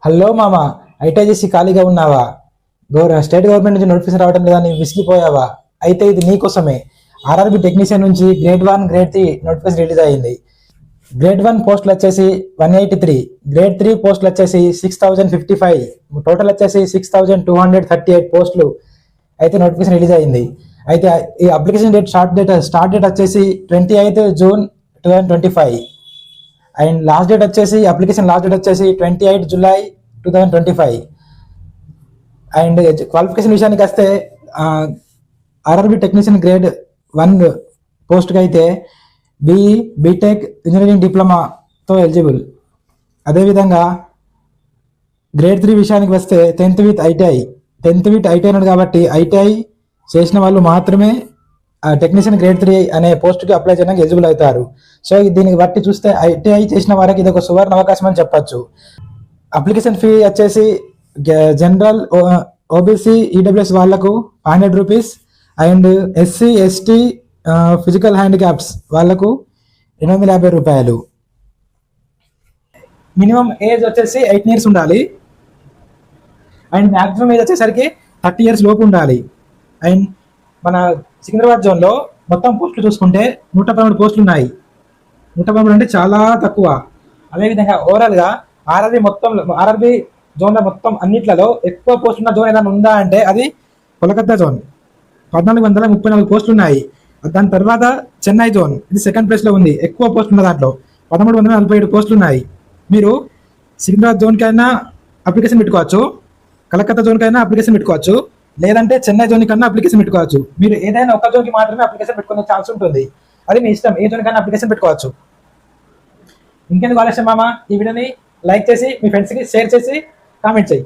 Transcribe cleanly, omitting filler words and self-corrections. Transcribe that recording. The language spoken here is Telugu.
హలో మామ, ఐటీ చేసి ఖాళీగా ఉన్నావా? స్టేట్ గవర్నమెంట్ నుంచి నోటిఫికేషన్ రావడం లేదా, నీవు విసిగిపోయావా? అయితే ఇది నీకోసమే. ఆర్ఆర్బి టెక్నీషియన్ నుంచి గ్రేడ్ 1 గ్రేడ్ 3 నోటిఫికేషన్ రిలీజ్ అయ్యింది. గ్రేడ్ 1 పోస్టులు వచ్చేసి 183, గ్రేడ్ 3 పోస్టులు వచ్చేసి 6055, టోటల్ వచ్చేసి 6238 పోస్టులు అయితే నోటిఫికేషన్ రిలీజ్ అయ్యింది. అయితే ఈ అప్లికేషన్ స్టార్ట్ డేట్ వచ్చేసి 28 June 2025 and application last date వచ్చేసి 28 జూలై 2025. అండ్ క్వాలిఫికేషన్ విషయానికి వస్తే ఆర్ఆర్బి టెక్నీషియన్ గ్రేడ్ 1 పోస్ట్కి అయితే బీఈ బీటెక్ ఇంజనీరింగ్ డిప్లొమాతో ఎలిజిబుల్. అదేవిధంగా గ్రేడ్ 3 విషయానికి వస్తే 10th విత్ ఐటీఐ అన్నాడు కాబట్టి ఐటీఐ చేసిన వాళ్ళు మాత్రమే టెక్నీషియన్ గ్రేడ్ 3 అనే పోస్ట్కి అప్లై చేయడానికి ఎలిజిబుల్ అవుతారు. సో దీనికి బట్టి చూస్తే ఐటీఐ చేసిన వారికి ఇది ఒక సువర్ణ అవకాశం అని చెప్పొచ్చు. అప్లికేషన్ ఫీ వచ్చేసి జనరల్, ఓబీసీ, ఈడబ్ల్యూఎస్ వాళ్లకు 500 rupees and SC, ST, physical handicaps వాళ్లకు 850 రూపాయలు. మినిమం ఏజ్ వచ్చేసి 18 years ఉండాలి అండ్ మ్యాక్సిమం ఏజ్ వచ్చేసరికి 30 years లోపు ఉండాలి. అండ్ మన సికింద్రాబాద్ జోన్లో మొత్తం పోస్టులు చూసుకుంటే 113 పోస్టులు ఉన్నాయి. 113 అంటే చాలా తక్కువ. అదేవిధంగా ఓవరాల్గా ఆర్ఆర్బి జోన్లో మొత్తం అన్నిట్లలో ఎక్కువ పోస్టులు ఉన్న జోన్ ఏదైనా ఉందా అంటే అది కోలకత్తా జోన్. 1434 పోస్టులు ఉన్నాయి. దాని తర్వాత చెన్నై జోన్, ఇది సెకండ్ ప్లేస్లో ఉంది. ఎక్కువ పోస్టులు ఉన్న దాంట్లో 1347 పోస్టులు ఉన్నాయి. మీరు సికింద్రాబాద్ జోన్కైనా అప్లికేషన్ పెట్టుకోవచ్చు, కలకత్తా జోన్కైనా అప్లికేషన్ పెట్టుకోవచ్చు, లేదంటే చెన్నై జోన్ కన్నా అప్లికేషన్ పెట్టుకోవచ్చు. మీరు ఏదైనా ఒక జోన్కి మాత్రమే అప్లికేషన్ పెట్టుకునే ఛాన్స్ ఉంటుంది. అది మీ ఇష్టం, ఏ జోన్ కన్నా అప్లికేషన్ పెట్టుకోవచ్చు. ఇంకెందుకు ఆలస్యం మామ, ఈ వీడియోని లైక్ చేసి మీ ఫ్రెండ్స్కి షేర్ చేసి కామెంట్ చేయి.